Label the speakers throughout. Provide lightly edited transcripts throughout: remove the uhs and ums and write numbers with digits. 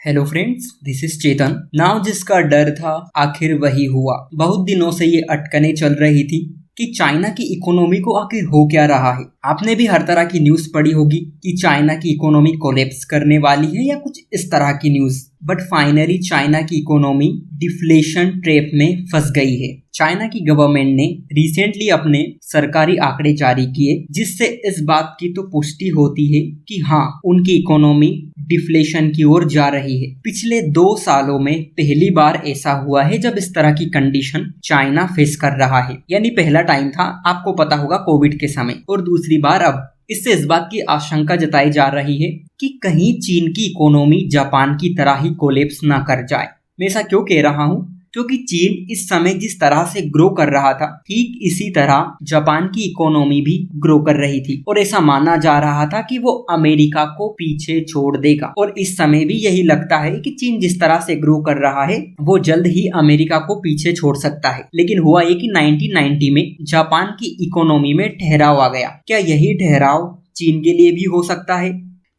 Speaker 1: Hello friends, this is Chetan. Now जिसका डर था आखिर वही हुआ। बहुत दिनों से ये अटकनें चल रही थी कि चाइना की इकोनॉमी को आखिर हो क्या रहा है। आपने भी हर तरह की न्यूज़ पढ़ी होगी कि चाइना की इकोनॉमी कोलैप्स करने वाली है या कुछ इस तरह की न्यूज़। बट फाइनली चाइना की इकोनॉमी डिफ्लेशन ट्रैप में फंस गई है। चाइना की गवर्नमेंट ने रिसेंटली अपने सरकारी आंकड़े जारी किए, जिससे इस बात की तो पुष्टि होती है कि हाँ, उनकी इकोनॉमी डिफ्लेशन की ओर जा रही है। पिछले 2 सालों में पहली बार ऐसा हुआ है जब इस तरह की कंडीशन चाइना फेस कर रहा है। यानी पहला टाइम था, आपको पता होगा, कोविड के समय, और दूसरी बार अब। इससे इस बात की आशंका जताई जा रही है कि कहीं चीन की इकोनॉमी जापान की तरह ही कोलैप्स ना कर जाए। मैं ऐसा क्यों कह रहा हूँ? क्योंकि चीन इस समय जिस तरह से ग्रो कर रहा था, ठीक इसी तरह जापान की इकोनॉमी भी ग्रो कर रही थी और ऐसा माना जा रहा था कि वो अमेरिका को पीछे छोड़ देगा। और इस समय भी यही लगता है कि चीन जिस तरह से ग्रो कर रहा है वो जल्द ही अमेरिका को पीछे छोड़ सकता है। लेकिन हुआ ये कि 1990 में जापान की इकोनॉमी में ठहराव आ गया। क्या यही ठहराव चीन के लिए भी हो सकता है?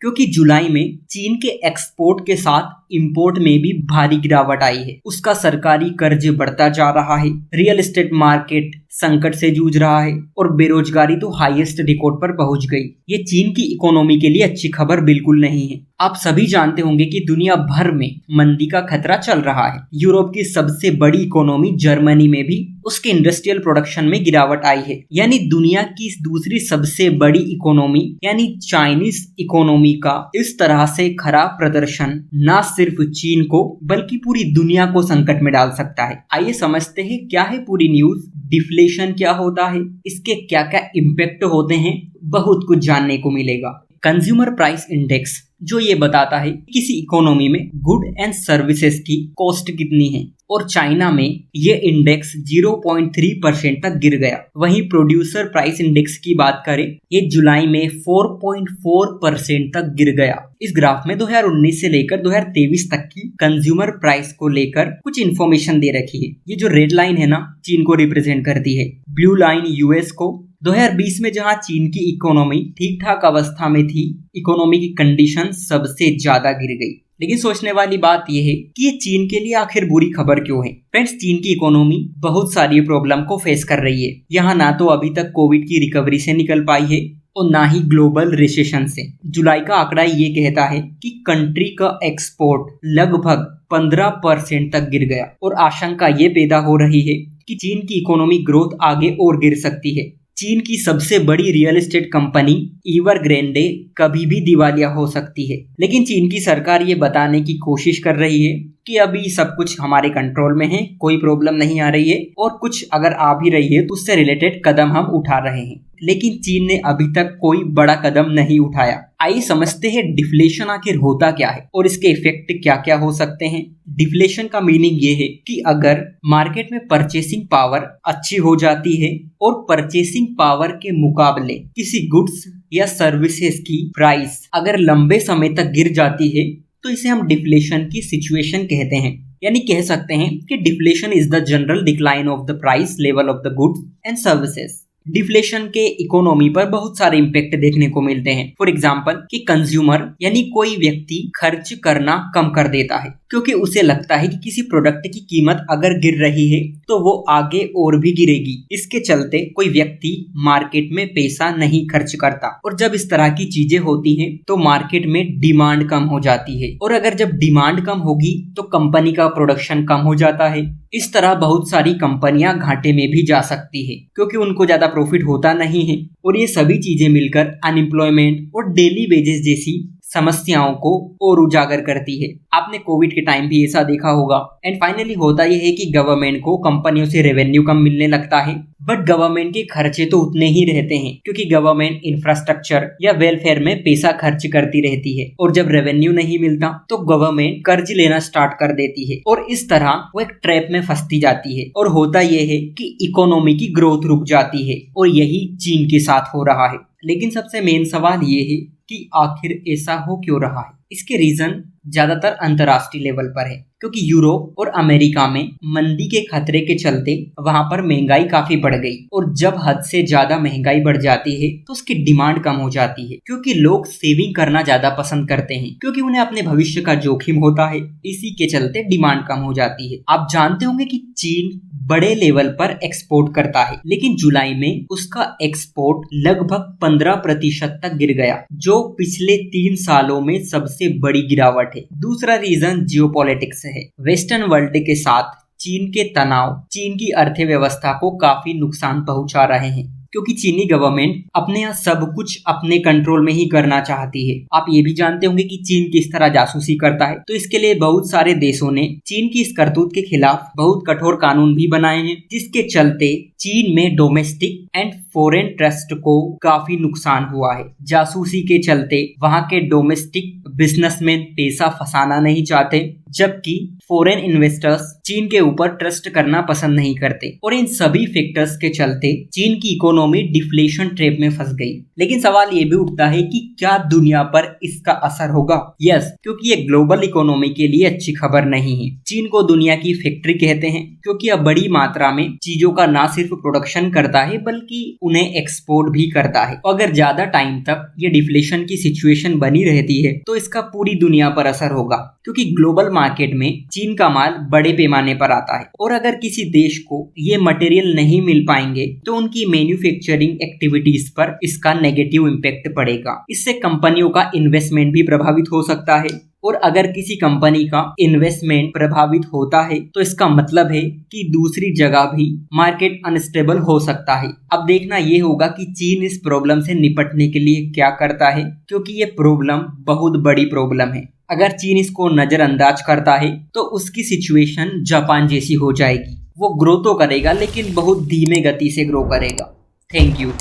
Speaker 1: क्योंकि जुलाई में चीन के एक्सपोर्ट के साथ इंपोर्ट में भी भारी गिरावट आई है। उसका सरकारी कर्ज बढ़ता जा रहा है, रियल एस्टेट मार्केट संकट से जूझ रहा है और बेरोजगारी तो हाईएस्ट रिकॉर्ड पर पहुंच गई। ये चीन की इकोनॉमी के लिए अच्छी खबर बिल्कुल नहीं है। आप सभी जानते होंगे कि दुनिया भर में मंदी का खतरा चल रहा है। यूरोप की सबसे बड़ी इकोनॉमी जर्मनी में भी उसके इंडस्ट्रियल प्रोडक्शन में गिरावट आई है। यानी दुनिया की दूसरी सबसे बड़ी इकोनॉमी यानी चाइनीज इकोनॉमी का इस तरह से खराब प्रदर्शन न सिर्फ चीन को बल्कि पूरी दुनिया को संकट में डाल सकता है। आइए समझते हैं क्या है पूरी न्यूज, डिफ्लेशन क्या होता है, इसके क्या क्या इम्पैक्ट होते हैं। बहुत कुछ जानने को मिलेगा। कंज्यूमर प्राइस इंडेक्स जो ये बताता है किसी इकोनॉमी में गुड एंड सर्विसेज की कॉस्ट कितनी है, और चाइना में ये इंडेक्स 0.3% तक गिर गया। वहीं प्रोड्यूसर प्राइस इंडेक्स की बात करें, ये जुलाई में 4.4% तक गिर गया। इस ग्राफ में 2019 से लेकर 2023 तक की कंज्यूमर प्राइस को लेकर कुछ इन्फॉर्मेशन दे रखी है। ये जो रेड लाइन है ना, चीन को रिप्रेजेंट करती है, ब्लू लाइन यूएस को। 2020 में जहां चीन की इकोनॉमी ठीक ठाक अवस्था में थी, इकोनॉमी की कंडीशन सबसे ज्यादा गिर गई। लेकिन सोचने वाली बात यह है कि ये चीन के लिए आखिर बुरी खबर क्यों है। फ्रेंड्स, चीन की इकोनॉमी बहुत सारी प्रॉब्लम को फेस कर रही है। यहाँ ना तो अभी तक कोविड की रिकवरी से निकल पाई है और ना ही ग्लोबल रिसेशन से। जुलाई का आंकड़ा ये कहता है कि कंट्री का एक्सपोर्ट लगभग 15% तक गिर गया और आशंका ये पैदा हो रही है कि चीन की इकोनॉमी ग्रोथ आगे और गिर सकती है। चीन की सबसे बड़ी रियल एस्टेट कंपनी एवरग्रांडे कभी भी दिवालिया हो सकती है। लेकिन चीन की सरकार ये बताने की कोशिश कर रही है कि अभी सब कुछ हमारे कंट्रोल में है, कोई प्रॉब्लम नहीं आ रही है, और कुछ अगर आ भी रही है तो उससे रिलेटेड कदम हम उठा रहे हैं। लेकिन चीन ने अभी तक कोई बड़ा कदम नहीं उठाया। आइए समझते हैं डिफ्लेशन आखिर होता क्या है और इसके इफेक्ट क्या क्या हो सकते हैं। डिफ्लेशन का मीनिंग ये है कि अगर मार्केट में परचेसिंग पावर अच्छी हो जाती है और परचेसिंग पावर के मुकाबले किसी गुड्स या सर्विसेज की प्राइस अगर लंबे समय तक गिर जाती है तो इसे हम डिफ्लेशन की सिचुएशन कहते हैं। यानी कह सकते हैं कि deflation is the general decline of the price level of the goods and services. Deflation के इकोनॉमी पर बहुत सारे इम्पैक्ट देखने को मिलते हैं। फॉर एग्जाम्पल कि कंज्यूमर यानी कोई व्यक्ति खर्च करना कम कर देता है क्योंकि उसे लगता है कि किसी प्रोडक्ट की कीमत अगर गिर रही है तो वो आगे और भी गिरेगी। इसके चलते कोई व्यक्ति मार्केट में पैसा नहीं खर्च करता, और जब इस तरह की चीजें होती हैं तो मार्केट में डिमांड कम हो जाती है, और अगर जब डिमांड कम होगी तो कंपनी का प्रोडक्शन कम हो जाता है। इस तरह बहुत सारी कंपनियां घाटे में भी जा सकती है क्योंकि उनको ज्यादा प्रॉफिट होता नहीं है, और ये सभी चीजें मिलकर अनएम्प्लॉयमेंट और डेली वेजेस जैसी समस्याओं को और उजागर करती है। आपने कोविड के टाइम भी ऐसा देखा होगा। एंड फाइनली होता यह है कि गवर्नमेंट को कंपनियों से रेवेन्यू कम मिलने लगता है, बट गवर्नमेंट के खर्चे तो उतने ही रहते हैं क्योंकि गवर्नमेंट इंफ्रास्ट्रक्चर या वेलफेयर में पैसा खर्च करती रहती है, और जब रेवेन्यू नहीं मिलता तो गवर्नमेंट कर्ज लेना स्टार्ट कर देती है, और इस तरह वो एक ट्रैप में फंसती जाती है। और होता यह है कि इकोनॉमी की ग्रोथ रुक जाती है, और यही चीन के साथ हो रहा है। लेकिन सबसे मेन सवाल ये है कि आखिर ऐसा हो क्यों रहा है। इसके रीजन ज्यादातर अंतर्राष्ट्रीय लेवल पर है, क्योंकि यूरोप और अमेरिका में मंदी के खतरे के चलते वहां पर महंगाई काफी बढ़ गई। और जब हद से ज्यादा महंगाई बढ़ जाती है तो उसकी डिमांड कम हो जाती है, क्योंकि लोग सेविंग करना ज्यादा पसंद करते हैं, क्योंकि उन्हें अपने भविष्य का जोखिम होता है। इसी के चलते डिमांड कम हो जाती है। आप जानते होंगे कि चीन बड़े लेवल पर एक्सपोर्ट करता है, लेकिन जुलाई में उसका एक्सपोर्ट लगभग 15% तक गिर गया, जो पिछले 3 सालों में सबसे बड़ी गिरावट है। दूसरा रीजन जियोपॉलिटिक्स है। वेस्टर्न वर्ल्ड के साथ चीन के तनाव चीन की अर्थव्यवस्था को काफी नुकसान पहुंचा रहे हैं, क्योंकि चीनी गवर्नमेंट अपने यहाँ सब कुछ अपने कंट्रोल में ही करना चाहती है। आप ये भी जानते होंगे कि चीन किस तरह जासूसी करता है, तो इसके लिए बहुत सारे देशों ने चीन की इस करतूत के खिलाफ बहुत कठोर कानून भी बनाए हैं, जिसके चलते चीन में डोमेस्टिक एंड फॉरेन ट्रस्ट को काफी नुकसान हुआ है। जासूसी के चलते वहां के डोमेस्टिक बिजनेसमैन पैसा फंसाना नहीं चाहते, जबकि फॉरेन इन्वेस्टर्स चीन के ऊपर ट्रस्ट करना पसंद नहीं करते। और इन सभी फैक्टर्स के चलते चीन की इकोनॉमी डिफ्लेशन ट्रैप में फंस गई। लेकिन सवाल ये भी उठता है कि क्या दुनिया पर इसका असर होगा? यस, क्योंकि ये ग्लोबल इकोनॉमी के लिए अच्छी खबर नहीं है। चीन को दुनिया की फैक्ट्री कहते हैं, क्योंकि यह बड़ी मात्रा में चीजों का न सिर्फ प्रोडक्शन करता है बल्कि उन्हें एक्सपोर्ट भी करता है। अगर ज्यादा टाइम तक ये डिफ्लेशन की सिचुएशन बनी रहती है तो इसका पूरी दुनिया पर असर होगा, क्योंकि ग्लोबल मार्केट में चीन का माल बड़े पैमाने पर आता है। और अगर किसी देश को ये मटेरियल नहीं मिल पाएंगे तो उनकी मैन्युफैक्चरिंग एक्टिविटीज पर इसका नेगेटिव इम्पैक्ट पड़ेगा। इससे कंपनियों का इन्वेस्टमेंट भी प्रभावित हो सकता है। और अगर किसी कंपनी का इन्वेस्टमेंट प्रभावित होता है तो इसका मतलब है कि दूसरी जगह भी मार्केट अनस्टेबल हो सकता है। अब देखना ये होगा कि चीन इस प्रॉब्लम से निपटने के लिए क्या करता है, क्योंकि ये प्रॉब्लम बहुत बड़ी प्रॉब्लम है। अगर चीन इसको नजरअंदाज करता है तो उसकी सिचुएशन जापान जैसी हो जाएगी। वो ग्रो तो करेगा लेकिन बहुत धीमे गति से ग्रो करेगा। Thank you.